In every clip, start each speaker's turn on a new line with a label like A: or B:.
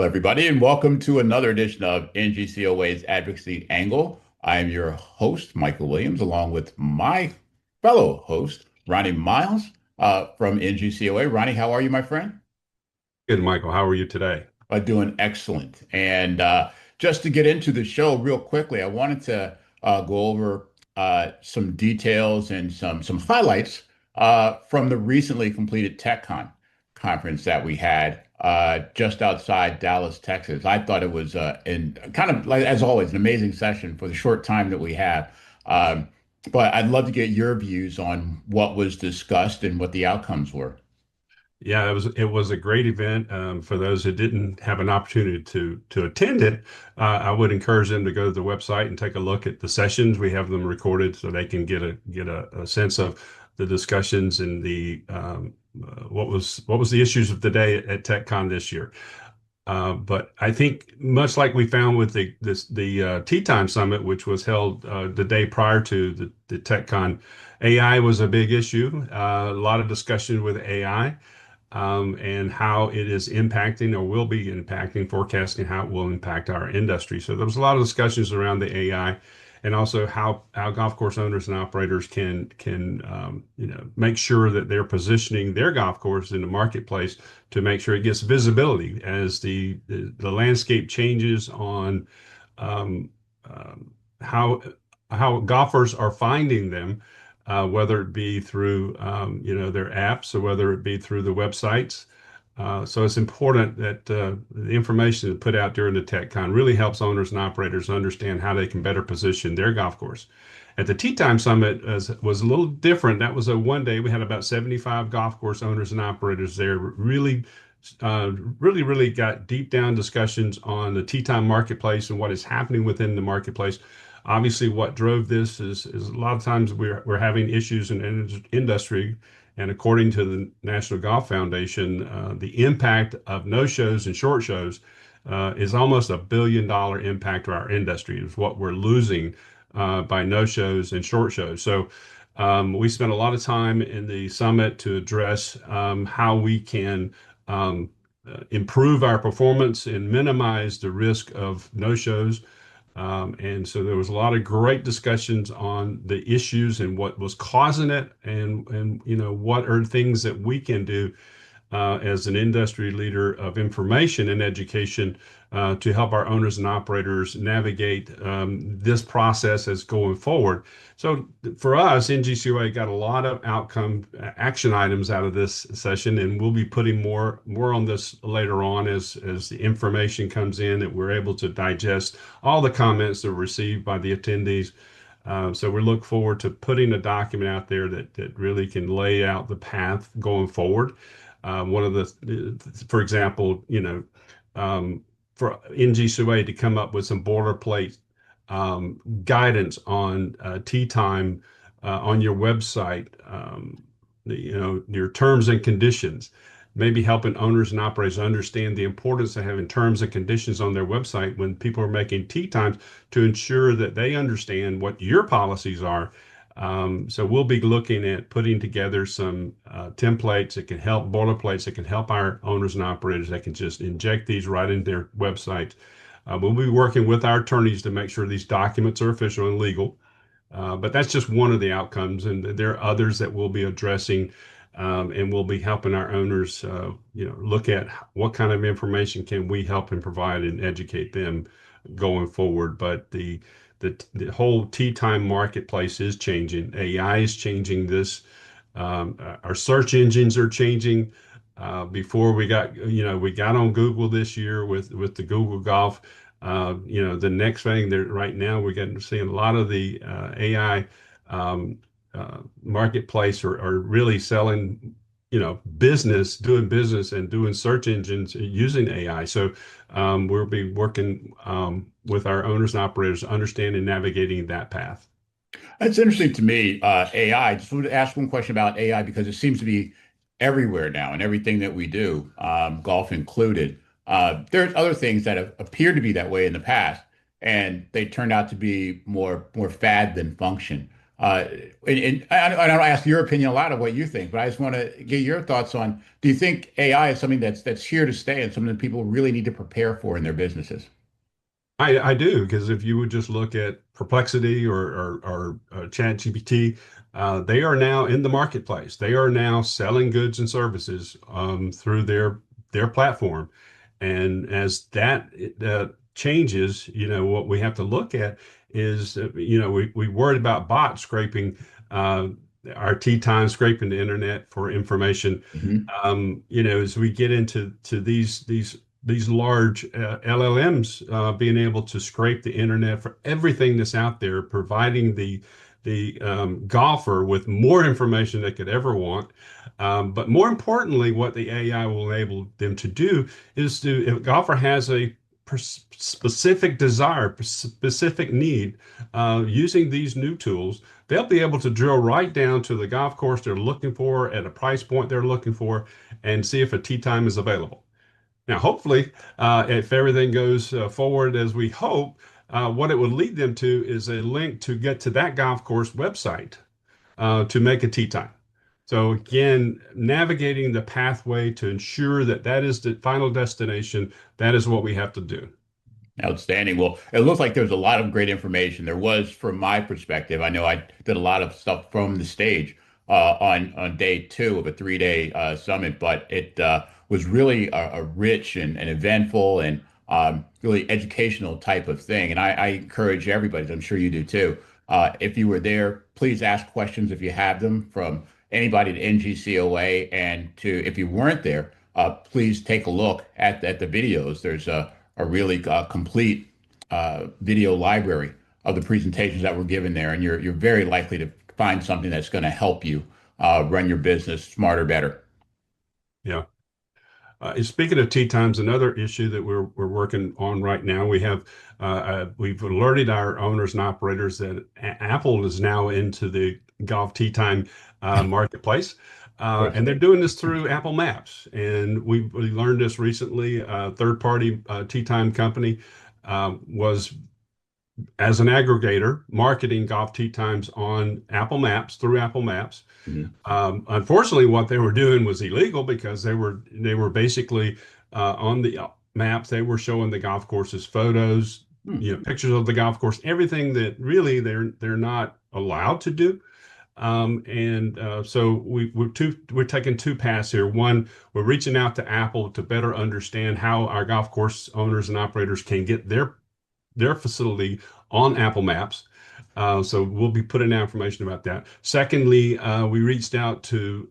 A: Hello, everybody, and welcome to another edition of NGCOA's Advocacy Angle. I am your host, Michael Williams, along with my fellow host, Ronnie Miles from NGCOA. Ronnie, how are you, my friend?
B: Good, Michael. How are you today?
A: Doing excellent. And just to get into the show real quickly, I wanted to go over some details and some highlights from the recently completed TechCon conference that we had just outside Dallas, Texas. I thought it was in kind of like as always an amazing session for the short time that we have. Um, but I'd love to get your views on what was discussed and what the outcomes were.
B: Yeah, it was a great event. For those who didn't have an opportunity to attend it, I would encourage them to go to the website and take a look at the sessions. We have them recorded so they can get a sense of the discussions and the what was the issues of the day at TechCon this year. But I think much like we found with the Tea Time Summit, which was held the day prior to the TechCon, AI was a big issue. A lot of discussion with AI and how it is impacting or will be impacting, forecasting how it will impact our industry. So there was a lot of discussions around the AI and also how golf course owners and operators can make sure that they're positioning their golf course in the marketplace to make sure it gets visibility as the landscape changes on um, how golfers are finding them, whether it be through their apps or whether it be through the websites. So it's important that the information put out during the TechCon really helps owners and operators understand how they can better position their golf course. At the Tea Time Summit was a little different. That was a one day. We had about 75 golf course owners and operators there. Really got deep down discussions on the tea time marketplace and what is happening within the marketplace. Obviously, what drove this is a lot of times we're having issues in industry, and according to the National Golf Foundation, the impact of no shows and short shows is almost $1 billion impact to our industry. Is what we're losing by no shows and short shows. So we spent a lot of time in the summit to address how we can improve our performance and minimize the risk of no shows. And so there was a lot of great discussions on the issues and what was causing it, and what are things that we can do as an industry leader of information and education to help our owners and operators navigate this process as going forward. So for us, NGCOA got a lot of outcome action items out of this session, and we'll be putting more on this later on as the information comes in that we're able to digest all the comments that were received by the attendees. So we look forward to putting a document out there that really can lay out the path going forward. One of for example, for NGCOA to come up with some boilerplate guidance on tea time on your website, your terms and conditions, maybe helping owners and operators understand the importance of having terms and conditions on their website when people are making tea times to ensure that they understand what your policies are. So we'll be looking at putting together some templates that can help, boilerplates that can help our owners and operators that can just inject these right into their website. We'll be working with our attorneys to make sure these documents are official and legal. But that's just one of the outcomes, and there are others that we'll be addressing, and we'll be helping our owners, look at what kind of information can we help and provide and educate them going forward. But the whole tea time marketplace is changing. AI is changing this. Our search engines are changing. Before we got on Google this year with the Google Golf. The next thing there right now we're getting seeing a lot of the AI marketplace are really selling, doing business and doing search engines using AI. So we'll be working with our owners and operators, understanding navigating that path.
A: It's interesting to me, AI. Just wanted to ask one question about AI because it seems to be everywhere now and everything that we do, golf included. There's other things that have appeared to be that way in the past, and they turned out to be more fad than function. Uh, and I don't ask your opinion a lot of what you think, but I just want to get your thoughts on, do you think AI is something that's here to stay and something that people really need to prepare for in their businesses?
B: I do, because if you would just look at Perplexity or ChatGPT, they are now in the marketplace. They are now selling goods and services through their platform. And as that changes, what we have to look at is, we worried about bots scraping uh, our tea time, scraping the internet for information.
A: Hmm.
B: As we get into these large LLMs being able to scrape the internet for everything that's out there, providing the golfer with more information they could ever want. But more importantly, what the AI will enable them to do is to, if a golfer has a specific desire, specific need, using these new tools, they'll be able to drill right down to the golf course they're looking for at a price point they're looking for and see if a tee time is available. Now, hopefully, if everything goes forward as we hope, what it would lead them to is a link to get to that golf course website to make a tee time. So again, navigating the pathway to ensure that that is the final destination, that is what we have to do.
A: Outstanding. Well, it looks like there's a lot of great information. There was, from my perspective, I know I did a lot of stuff from the stage on day two of a 3 day summit, but it was really a rich and eventful and really educational type of thing. And I encourage everybody, as I'm sure you do too, if you were there, please ask questions if you have them from anybody at NGCOA. And to if you weren't there, please take a look at the videos. There's a really complete video library of the presentations that were given there, and you're very likely to find something that's going to help you run your business smarter, better.
B: Yeah. Speaking of tee times, another issue that we're working on right now, we've alerted our owners and operators that Apple is now into the golf tee time marketplace,
A: Of course.
B: and they're doing this through Apple Maps. And we learned this recently. A third-party tee time company was, as an aggregator, marketing golf tee times on Apple Maps through Apple Maps.
A: Mhm.
B: Unfortunately, what they were doing was illegal, because they were basically on the maps. They were showing the golf courses photos,
A: Hmm.
B: pictures of the golf course, everything that really they're not allowed to do. And so we're taking two paths here. One, we're reaching out to Apple to better understand how our golf course owners and operators can get their facility on Apple Maps. So we'll be putting out information about that. Secondly, we reached out to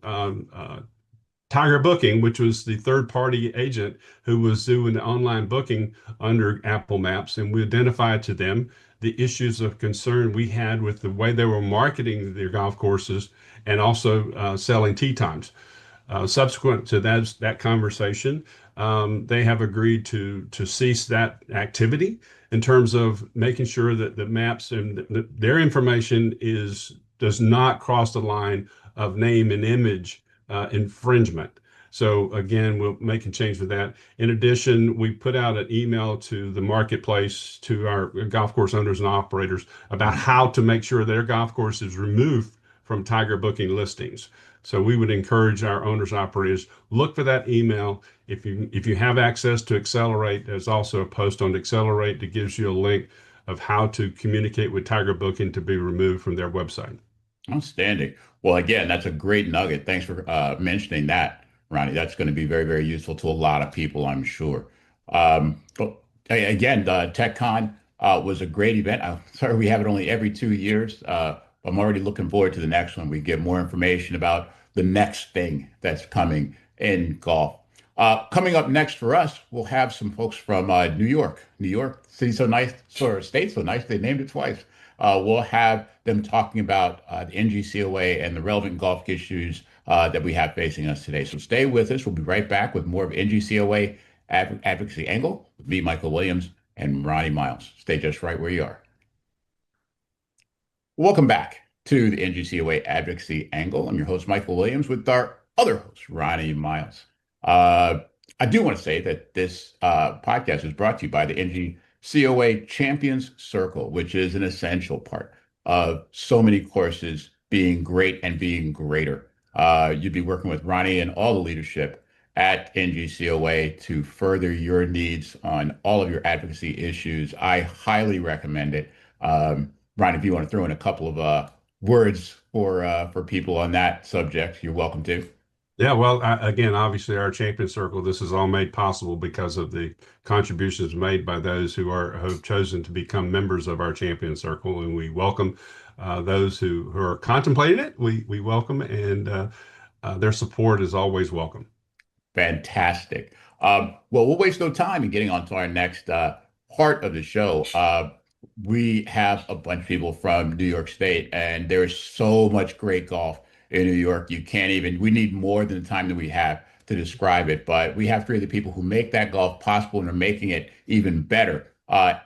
B: Tiger Booking, which was the third party agent who was doing the online booking under Apple Maps, and we identified to them the issues of concern we had with the way they were marketing their golf courses and also selling tee times. Subsequent to that conversation, they have agreed to cease that activity in terms of making sure that the maps and their information does not cross the line of name and image infringement. So again, we're making change with that. In addition, we put out an email to the marketplace, to our golf course owners and operators, about
A: Mhm.
B: how to make sure their golf course is removed from Tiger Booking listings. So we would encourage our owners and operators, look for that email. If you have access to Accelerate, there's also a post on Accelerate that gives you a link of how to communicate with Tiger Booking to be removed from their website.
A: Outstanding. Well, again, that's a great nugget. Thanks for mentioning that, Ronnie. That's going to be very, very useful to a lot of people, I'm sure. But again, the TechCon was a great event. I'm sorry we have it only every 2 years. I'm already looking forward to the next one. We get more information about the next thing that's coming in golf. Coming up next for us, we'll have some folks from New York. New York, city so nice, or state so nice, they named it twice. We'll have them talking about the NGCOA and the relevant golf issues that we have facing us today. So stay with us. We'll be right back with more of NGCOA Advocacy Angle with me, Michael Williams, and Ronnie Miles. Stay just right where you are. Welcome back to the NGCOA Advocacy Angle. I'm your host, Michael Williams, with our other host, Ronnie Miles. Uh, I do want to say that this podcast is brought to you by the NGCOA Champions Circle, which is an essential part of so many courses being great and being greater. You'd be working with Ronnie and all the leadership at NGCOA to further your needs on all of your advocacy issues. I highly recommend it. Ronnie, if you want to throw in a couple of words for people on that subject, you're welcome to.
B: Yeah, well, again, obviously, our champion circle, this is all made possible because of the contributions made by those who have chosen to become members of our champion circle, and we welcome those who are contemplating it. We welcome, and their support is always welcome.
A: Fantastic. Well, we'll waste no time in getting on to our next part of the show. We have a bunch of people from New York State, and there's so much great golf in New York. You can't even, we need more than the time that we have to describe it. But we have three of the people who make that golf possible and are making it even better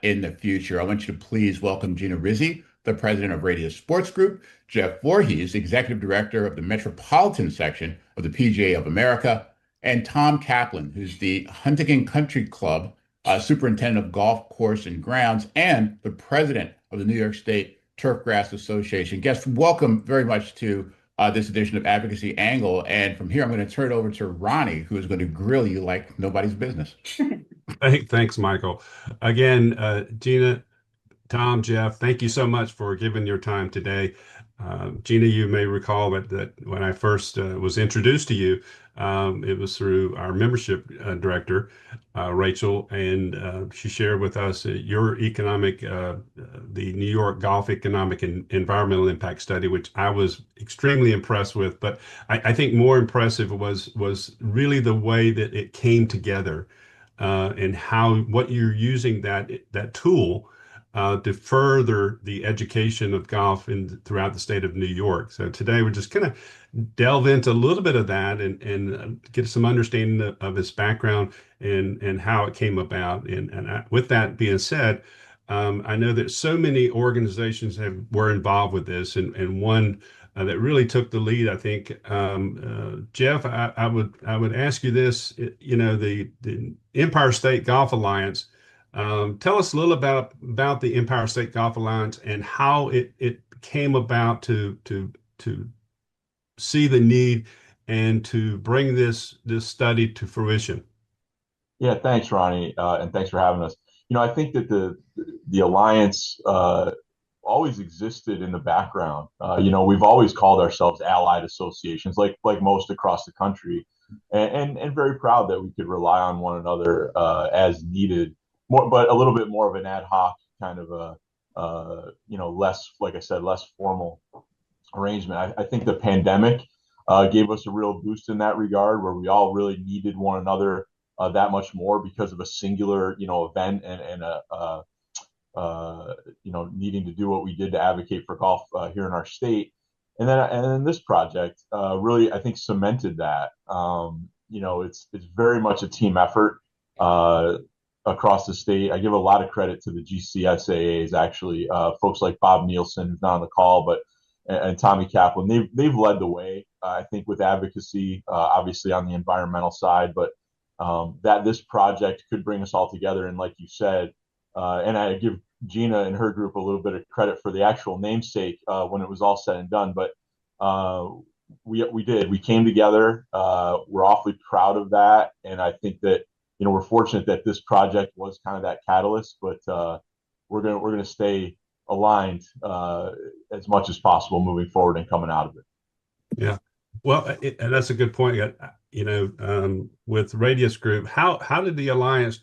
A: in the future. I want you to please welcome Gina Rizzi, the president of Radius Sports Group, Jeff Voorheis, executive director of the Metropolitan section of the PGA of America, and Tom Kaplun, who's the Huntington Country Club superintendent of golf course and grounds and the president of the New York State Turfgrass Association. Guests, welcome very much to this edition of Advocacy Angle. And from here, I'm going to turn it over to Ronnie, who is going to grill you like nobody's business.
B: Hey, thanks, Michael. Again, Gina, Tom, Jeff, thank you so much for giving your time today. Gina, you may recall that when I first was introduced to you, it was through our membership director, Rachel, and she shared with us your the New York Golf Economic and Environmental Impact Study, which I was extremely impressed with. But I think more impressive was really the way that it came together and what you're using that tool to further the education of golf throughout the state of New York. So today we're just going to delve into a little bit of that and get some understanding of his background and how it came about. With that being said, I know that so many organizations were involved with this, and one that really took the lead, I think. Jeff, I would ask you this. The Empire State Golf Alliance. Tell us a little about the Empire State Golf Alliance and how it came about to see the need and to bring this study to fruition.
C: Yeah, thanks, Ronnie, and thanks for having us. I think that the alliance always existed in the background. We've always called ourselves allied associations, like most across the country, and very proud that we could rely on one another as needed. But a little bit more of an ad hoc kind of less, like I said, less formal arrangement. I think the pandemic gave us a real boost in that regard, where we all really needed one another that much more because of a singular, event and needing to do what we did to advocate for golf here in our state. And then this project really, I think, cemented that. It's very much a team effort across the state. I give a lot of credit to the GCSAAs, actually, folks like Bob Nielsen, who's not on the call, and Tommy Kaplun. They've led the way, I think, with advocacy, obviously on the environmental side, but that this project could bring us all together. And like you said, and I give Gina and her group a little bit of credit for the actual namesake when it was all said and done. But we came together. We're awfully proud of that, and I think that we're fortunate that this project was kind of that catalyst. But we're gonna stay aligned as much as possible moving forward and coming out of it.
B: Yeah, well, and that's a good point. With Radius Group, how did the alliance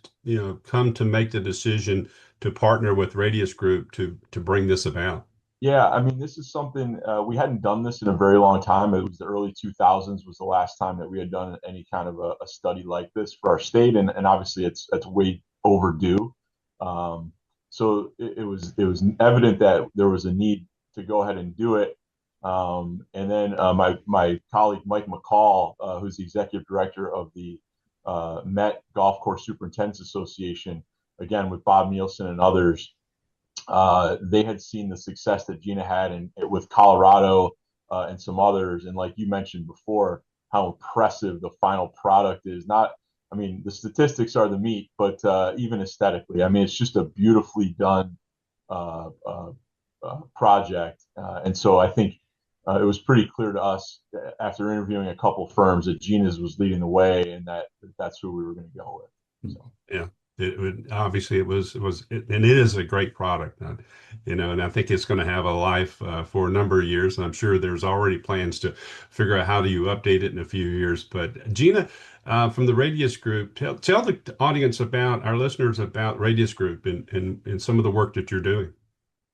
B: come to make the decision to partner with Radius Group to bring this about?
C: Yeah, I mean, this is something we hadn't done this in a very long time. It was the early 2000s was the last time that we had done any kind of a study like this for our state, and obviously it's way overdue. So it was evident that there was a need to go ahead and do it. And then my colleague Mike McCall, who's the executive director of the Met Golf Course Superintendents Association, again with Bob Nielsen and others, they had seen the success that Gina had with Colorado and some others, and like you mentioned before, how impressive the final product is. The statistics are the meat, but even aesthetically, I mean, it's just a beautifully done project. And so I think it was pretty clear to us after interviewing a couple firms that Gina's was leading the way, and that's who we were going to go with. So.
B: Yeah. Obviously and it is a great product, and I think it's going to have a life for a number of years. And I'm sure there's already plans to figure out how do you update it in a few years. But Gina, from the Radius Group, tell the audience about our listeners about Radius Group and some of the work that you're doing.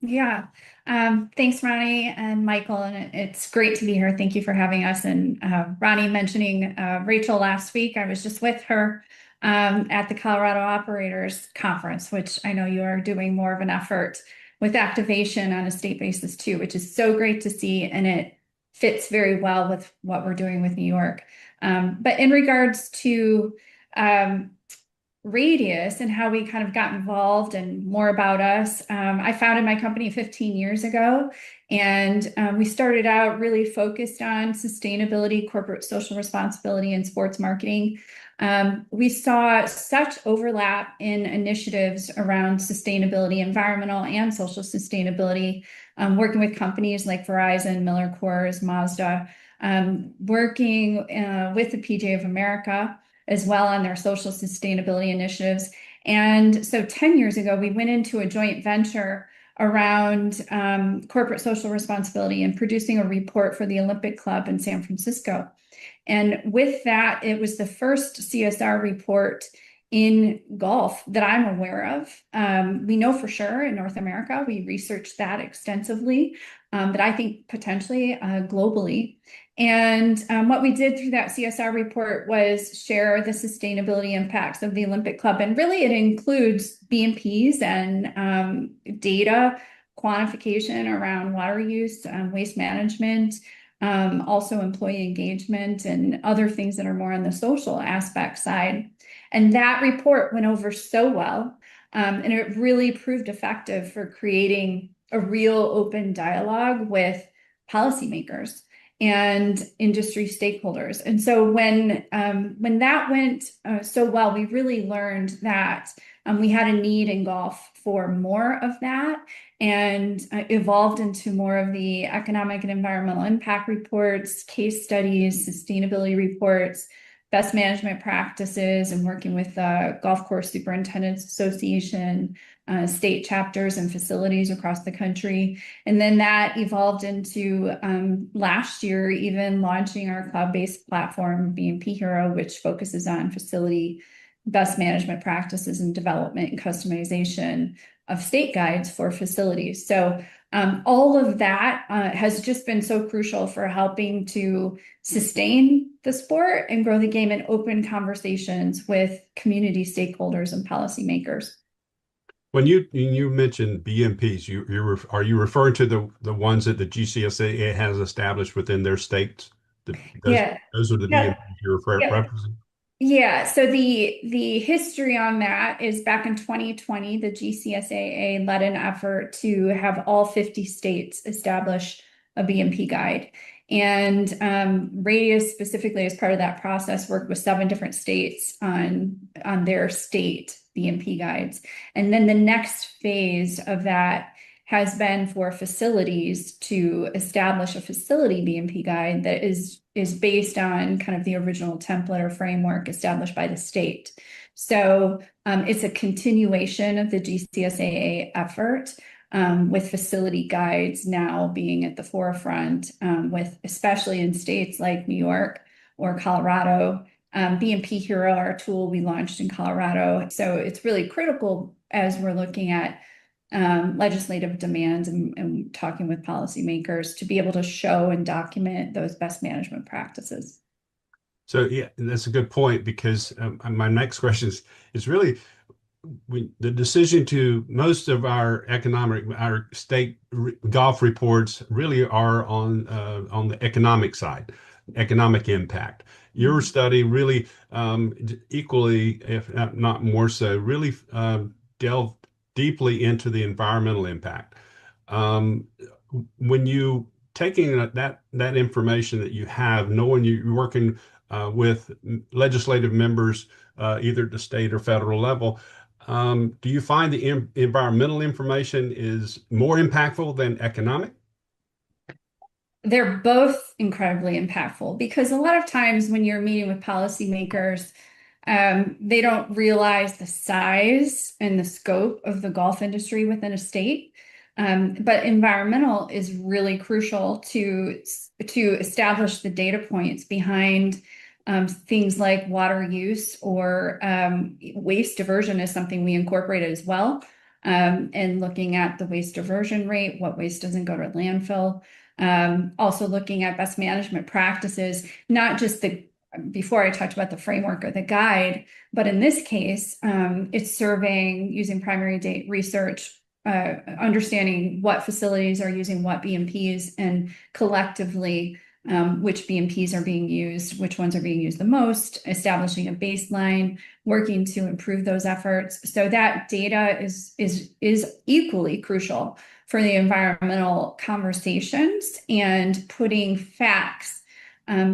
D: Yeah. Thanks, Ronnie and Michael. And it's great to be here. Thank you for having us. And Ronnie mentioning Rachel last week, I was just with her at the Colorado Operators Conference, which I know you are doing more of an effort with activation on a state basis too, which is so great to see. And it fits very well with what we're doing with New York. But in regards to Radius and how we kind of got involved and more about us. I founded my company 15 years ago, and we started out really focused on sustainability, corporate social responsibility, and sports marketing. We saw such overlap in initiatives around sustainability, environmental and social sustainability, working with companies like Verizon, Miller Coors, Mazda, working with the PGA of America as well on their social sustainability initiatives. And so 10 years ago, we went into a joint venture around corporate social responsibility and producing a report for the Olympic Club in San Francisco. And with that, it was the first CSR report in golf that I'm aware of. We know for sure in North America, we researched that extensively, but I think potentially globally. And what we did through that CSR report was share the sustainability impacts of the Olympic Club. And really it includes BMPs and data quantification around water use, waste management, also employee engagement and other things that are more on the social aspect side. And that report went over so well, and it really proved effective for creating a real open dialogue with policymakers and industry stakeholders. And so when that went so well, we really learned that we had a need in golf for more of that, and evolved into more of the economic and environmental impact reports, case studies, sustainability reports, best management practices, and working with the Golf Course Superintendents Association, state chapters and facilities across the country. And then that evolved into last year, even launching our cloud-based platform, BMP Hero, which focuses on facility best management practices and development and customization of state guides for facilities. So all of that has just been so crucial for helping to sustain the sport and grow the game in open conversations with community stakeholders and policymakers.
B: When you mentioned BMPs, are you referring to the ones that the GCSAA has established within their states? Those are the BMPs you're referencing?
D: Yeah, so the history on that is back in 2020, the GCSAA led an effort to have all 50 states establish a BMP guide. And Radius specifically, as part of that process, worked with 7 different states on their state BMP guides. And then the next phase of that has been for facilities to establish a facility BMP guide that is based on kind of the original template or framework established by the state. So it's a continuation of the GCSAA effort, with facility guides now being at the forefront, with especially in states like New York or Colorado. BMP Hero, our tool we launched in Colorado. So it's really critical as we're looking at legislative demands and talking with policymakers to be able to show and document those best management practices.
B: So yeah, that's a good point, because my next question is really the decision to most of our state golf reports really are on the economic side, economic impact. Your study really equally, if not more so, really delved deeply into the environmental impact. When you taking that information that you have, knowing you're working with legislative members, either at the state or federal level, Do you find the environmental information is more impactful than economic?
D: They're both incredibly impactful because a lot of times when you're meeting with policymakers, they don't realize the size and the scope of the golf industry within a state. But environmental is really crucial to establish the data points behind things like water use or waste diversion is something we incorporated as well. And looking at the waste diversion rate, what waste doesn't go to landfill. Also looking at best management practices, not just before I talked about the framework or the guide, but in this case, it's surveying using primary data research, understanding what facilities are using what BMPs and collectively which BMPs are being used, which ones are being used the most, establishing a baseline, working to improve those efforts. So that data is equally crucial for the environmental conversations and putting facts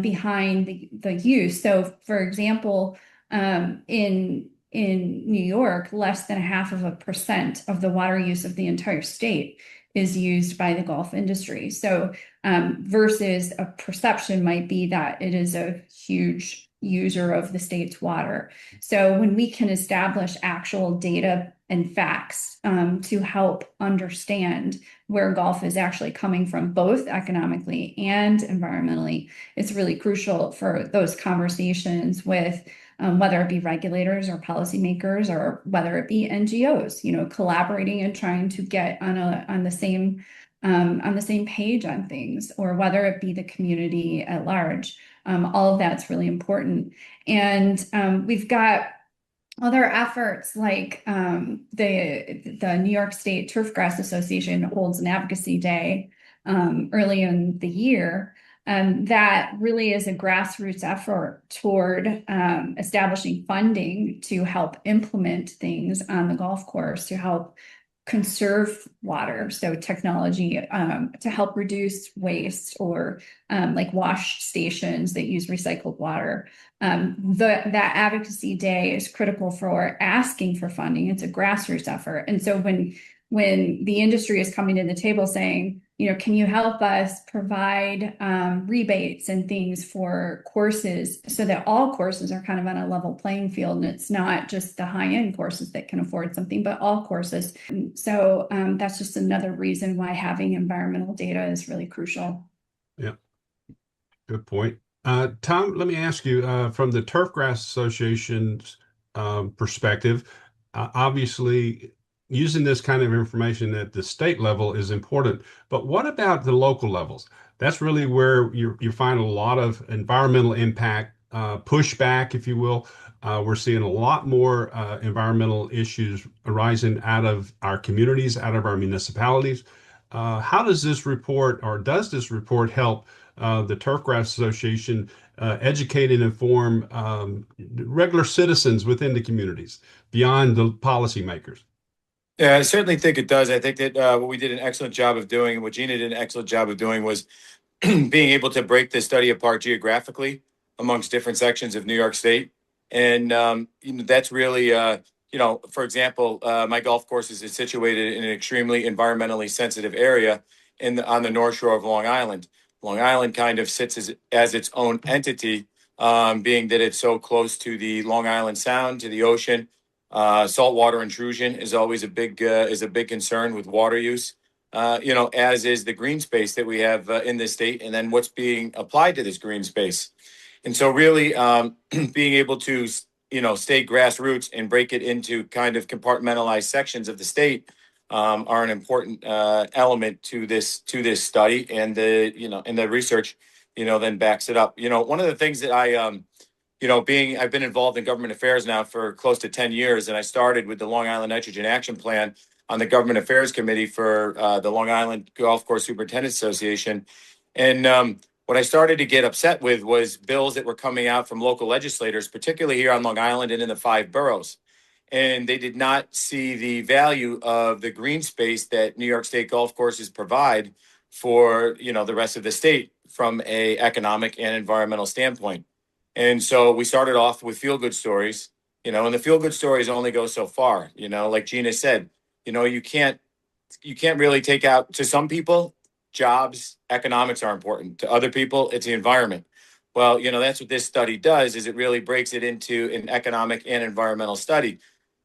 D: behind the use. So, for example, in New York, less than 0.5% of the water use of the entire state is used by the golf industry. So, versus a perception might be that it is a huge user of the state's water. So when we can establish actual data and facts to help understand where golf is actually coming from, both economically and environmentally, it's really crucial for those conversations with whether it be regulators or policymakers or whether it be NGOs, collaborating and trying to get on the same page on things, or whether it be the community at large. All of that's really important. And we've got other efforts like the New York State Turfgrass Association holds an advocacy day early in the year. That really is a grassroots effort toward establishing funding to help implement things on the golf course to help conserve water. So technology to help reduce waste, or like wash stations that use recycled water. That advocacy day is critical for asking for funding. It's a grassroots effort. And so when the industry is coming to the table saying, can you help us provide rebates and things for courses so that all courses are kind of on a level playing field, and it's not just the high-end courses that can afford something, but all courses. So that's just another reason why having environmental data is really crucial.
B: Yeah, good point. Tom, let me ask you, from the Turfgrass Association's perspective, obviously using this kind of information at the state level is important, but what about the local levels? That's really where you find a lot of environmental impact, pushback, if you will. We're seeing a lot more environmental issues arising out of our communities, out of our municipalities. How does this report, or does this report help the Turfgrass Association educate and inform regular citizens within the communities beyond the policymakers?
E: Yeah, I certainly think it does. I think that what we did an excellent job of doing, and what Gina did an excellent job of doing, was being able to break this study apart geographically amongst different sections of New York State. And that's really, for example, my golf course is situated in an extremely environmentally sensitive area on the North Shore of Long Island. Long Island kind of sits as its own entity, being that it's so close to the Long Island Sound, to the ocean. Saltwater intrusion is always a big concern with water use, as is the green space that we have in this state, and then what's being applied to this green space. And so really being able to, stay grassroots and break it into kind of compartmentalized sections of the state are an important element to this study, and the research, then backs it up. One of the things that I've been involved in government affairs now for close to 10 years, and I started with the Long Island Nitrogen Action Plan on the Government Affairs Committee for the Long Island Golf Course Superintendent Association. And what I started to get upset with was bills that were coming out from local legislators, particularly here on Long Island and in the 5 boroughs. And they did not see the value of the green space that New York State golf courses provide for, the rest of the state from an economic and environmental standpoint. And so we started off with feel-good stories, and the feel good stories only go so far. Like Gina said, you can't really take out, to some people, jobs, economics are important. To other people, it's the environment. Well, that's what this study does, is it really breaks it into an economic and environmental study.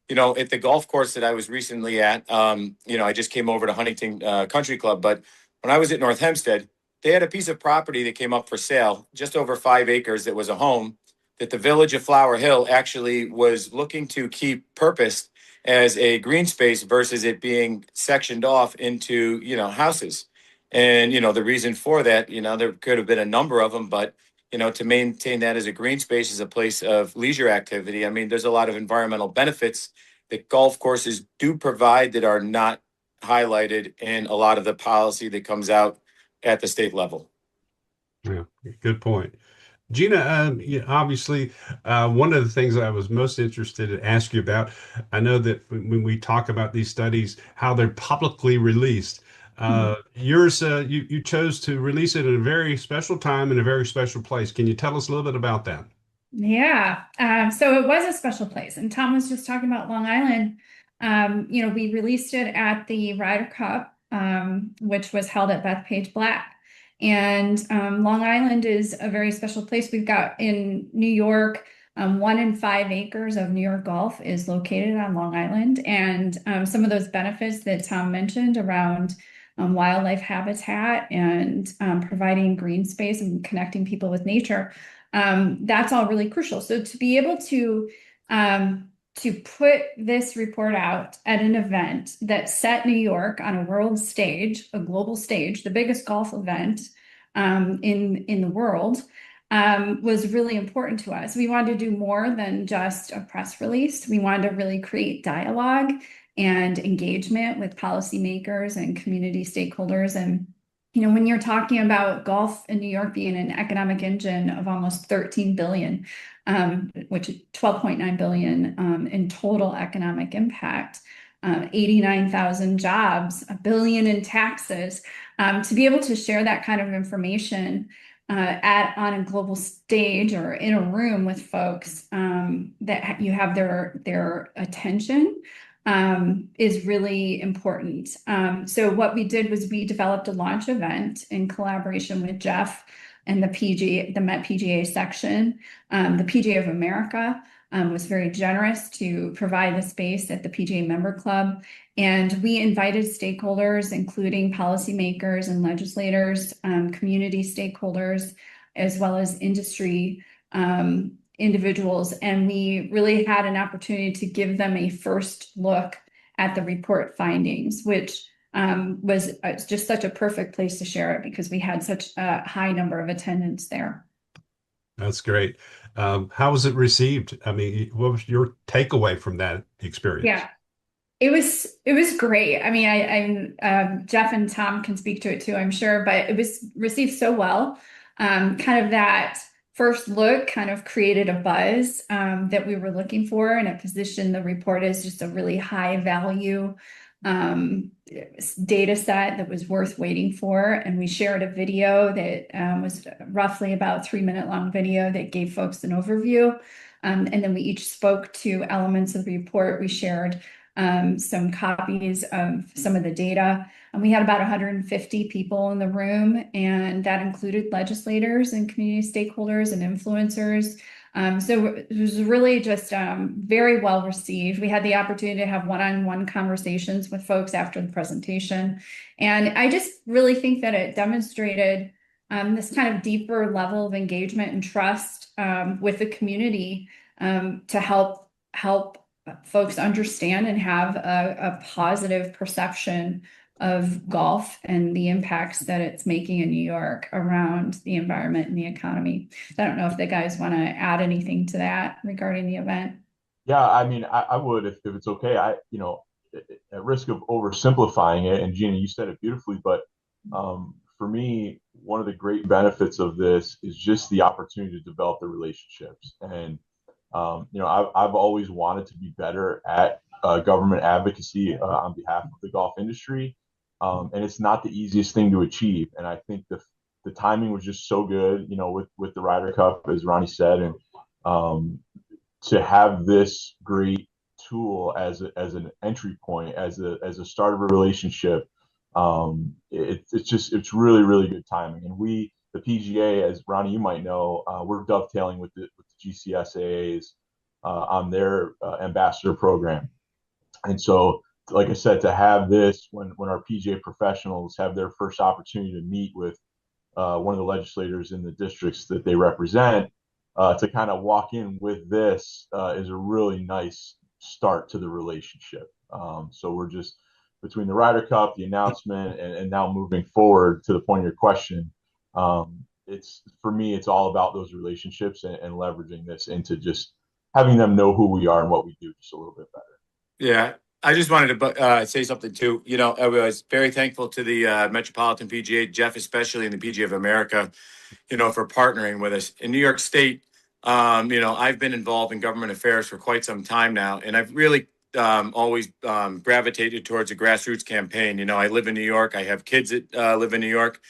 E: At the golf course that I was recently at, I just came over to Huntington Country Club, but when I was at North Hempstead, they had a piece of property that came up for sale, just over 5 acres, that was a home that the village of Flower Hill actually was looking to keep purposed as a green space versus it being sectioned off into, houses. And, the reason for that, there could have been a number of them, but, to maintain that as a green space, as a place of leisure activity, I mean, there's a lot of environmental benefits that golf courses do provide that are not highlighted in a lot of the policy that comes out at the state level.
B: Yeah, good point. Gina, obviously, one of the things I was most interested to ask you about, I know that when we talk about these studies, how they're publicly released. Yours, you chose to release it at a very special time in a very special place. Can you tell us a little bit about that?
D: Yeah. So it was a special place. And Tom was just talking about Long Island. We released it at the Ryder Cup, which was held at Bethpage Black. And Long Island is a very special place. We've got in New York, 1 in 5 acres of New York golf is located on Long Island. And some of those benefits that Tom mentioned around wildlife habitat and providing green space and connecting people with nature, that's all really crucial. So to be able to put this report out at an event that set New York on a world stage, a global stage, the biggest golf event in the world, was really important to us. We wanted to do more than just a press release. We wanted to really create dialogue and engagement with policymakers and community stakeholders. And when you're talking about golf in New York being an economic engine of almost 13 billion, which is 12.9 billion in total economic impact, 89,000 jobs, $1 billion in taxes, to be able to share that kind of information on a global stage or in a room with folks that you have their attention is really important. So what we did was we developed a launch event in collaboration with Jeff and the Met PGA section. The PGA of America was very generous to provide the space at the PGA member club. And we invited stakeholders, including policymakers and legislators, community stakeholders, as well as industry individuals. And we really had an opportunity to give them a first look at the report findings, which was just such a perfect place to share it because we had such a high number of attendants there.
B: That's great. How was it received? I mean, what was your takeaway from that experience?
D: Yeah, it was great. I mean, Jeff and Tom can speak to it too, I'm sure, but it was received so well. Kind of that first look kind of created a buzz that we were looking for, and it positioned the report as just a really high value data set that was worth waiting for. And we shared a video that was roughly about 3-minute long video that gave folks an overview. And then we each spoke to elements of the report. We shared some copies of some of the data. And we had about 150 people in the room, and that included legislators and community stakeholders and influencers. So it was really just very well received. We had the opportunity to have one-on-one conversations with folks after the presentation. And I just really think that it demonstrated this kind of deeper level of engagement and trust with the community to help folks understand and have a positive perception of golf and the impacts that it's making in New York around the environment and the economy. I don't know if the guys want to add anything to that regarding the event.
C: Yeah, I mean, I would if it's okay. At risk of oversimplifying it, and Gina, you said it beautifully, but for me, one of the great benefits of this is just the opportunity to develop the relationships. And I've always wanted to be better at government advocacy on behalf of the golf industry. And it's not the easiest thing to achieve. And I think the timing was just so good, with the Ryder Cup, as Ronnie said. And to have this great tool as an entry point, as a start of a relationship, it's really really good timing. And we, the PGA, as Ronnie you might know, we're dovetailing with the GCSAAs on their ambassador program. And so, like I said, to have this when our PGA professionals have their first opportunity to meet with one of the legislators in the districts that they represent, to kind of walk in with this is a really nice start to the relationship. So we're just between the Ryder Cup, the announcement, and now moving forward to the point of your question. It's for me, it's all about those relationships and leveraging this into just having them know who we are and what we do just a little bit better.
E: Yeah, I just wanted to say something too. I was very thankful to the Metropolitan PGA, Jeff especially, and the PGA of America, for partnering with us. In New York State, I've been involved in government affairs for quite some time now, and I've really always gravitated towards a grassroots campaign. I live in New York. I have kids that live in New York,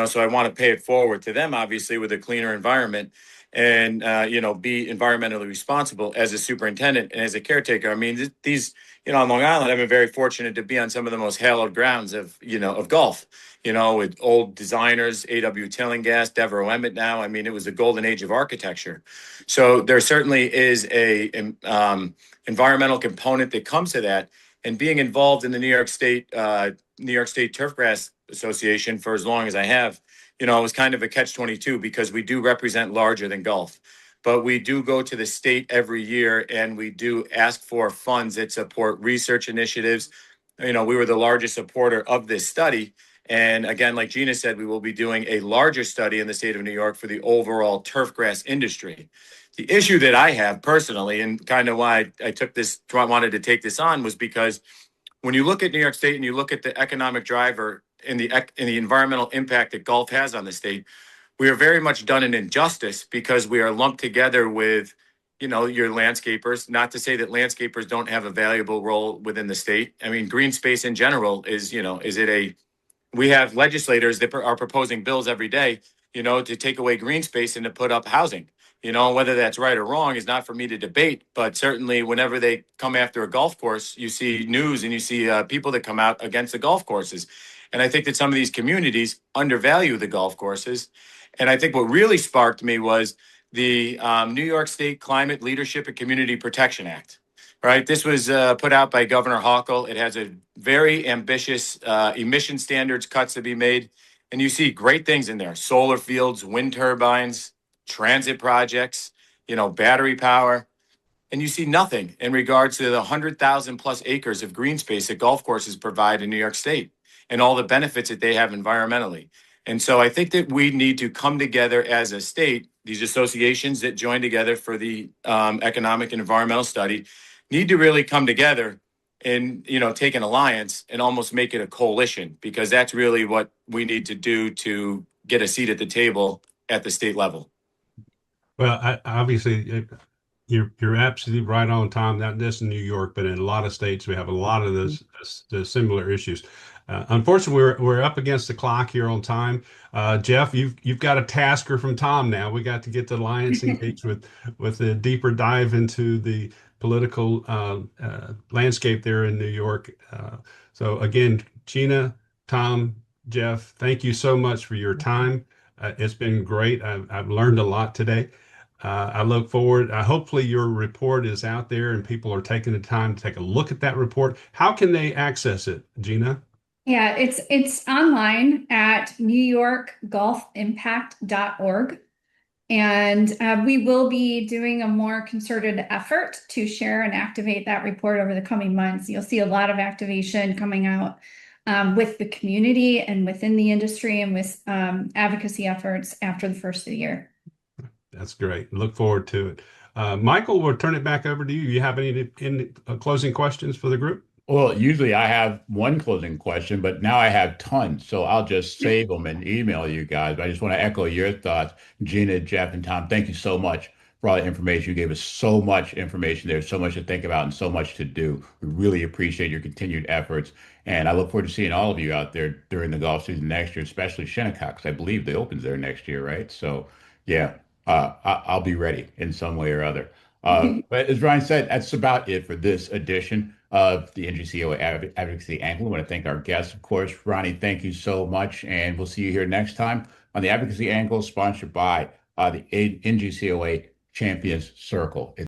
E: so I want to pay it forward to them, obviously, with a cleaner environment and, be environmentally responsible as a superintendent and as a caretaker. I mean, these, on Long Island, I've been very fortunate to be on some of the most hallowed grounds of golf, with old designers, A.W. Tillinghast, Devereux Emmett now. I mean, it was the golden age of architecture. So there certainly is a environmental component that comes to that. And being involved in the New York State Turfgrass Association for as long as I have, it was kind of a catch-22 because we do represent larger than golf. But we do go to the state every year and we do ask for funds that support research initiatives. We were the largest supporter of this study. And again, like Gina said, we will be doing a larger study in the state of New York for the overall turfgrass industry. The issue that I have personally, and kind of why I wanted to take this on, was because when you look at New York State and you look at the economic driver and the environmental impact that golf has on the state, we are very much done an injustice because we are lumped together with, your landscapers. Not to say that landscapers don't have a valuable role within the state. I mean, green space in general we have legislators that are proposing bills every day, to take away green space and to put up housing. Whether that's right or wrong is not for me to debate, but certainly whenever they come after a golf course, you see news and you see people that come out against the golf courses. And I think that some of these communities undervalue the golf courses. And I think what really sparked me was the New York State Climate Leadership and Community Protection Act. Right. This was put out by Governor Hochul. It has a very ambitious emission standards cuts to be made. And you see great things in there: solar fields, wind turbines, transit projects, battery power. And you see nothing in regards to the 100,000 plus acres of green space that golf courses provide in New York State and all the benefits that they have environmentally. And so I think that we need to come together as a state, these associations that join together for the economic and environmental study need to really come together and, take an alliance and almost make it a coalition, because that's really what we need to do to get a seat at the table at the state level.
B: Well, obviously, you're absolutely right on time. Not just in New York, but in a lot of states, we have a lot of the similar issues. Unfortunately, we're up against the clock here on time. Jeff, you've got a tasker from Tom now. We got to get the alliance engaged with a deeper dive into the political landscape there in New York. So again, Gina, Tom, Jeff, thank you so much for your time. It's been great. I've learned a lot today. I look forward. Hopefully your report is out there and people are taking the time to take a look at that report. How can they access it, Gina?
D: Yeah, it's online at newyorkgolfimpact.org. And we will be doing a more concerted effort to share and activate that report over the coming months. You'll see a lot of activation coming out with the community and within the industry and with advocacy efforts after the first of the year.
B: That's great. Look forward to it. Michael, we'll turn it back over to you. You have any closing questions for the group?
A: Well, usually I have one closing question, but now I have tons. So I'll just save them and email you guys. But I just want to echo your thoughts, Gina, Jeff, and Tom. Thank you so much for all the information. You gave us so much information. There's so much to think about and so much to do. We really appreciate your continued efforts. And I look forward to seeing all of you out there during the golf season next year, especially Shinnecock, because I believe the Open's there next year, right? So, yeah, I'll be ready in some way or other. But as Ryan said, that's about it for this edition of the NGCOA Advocacy Angle. I want to thank our guests, of course. Ronnie, thank you so much. And we'll see you here next time on the Advocacy Angle, sponsored by the NGCOA Champions Circle.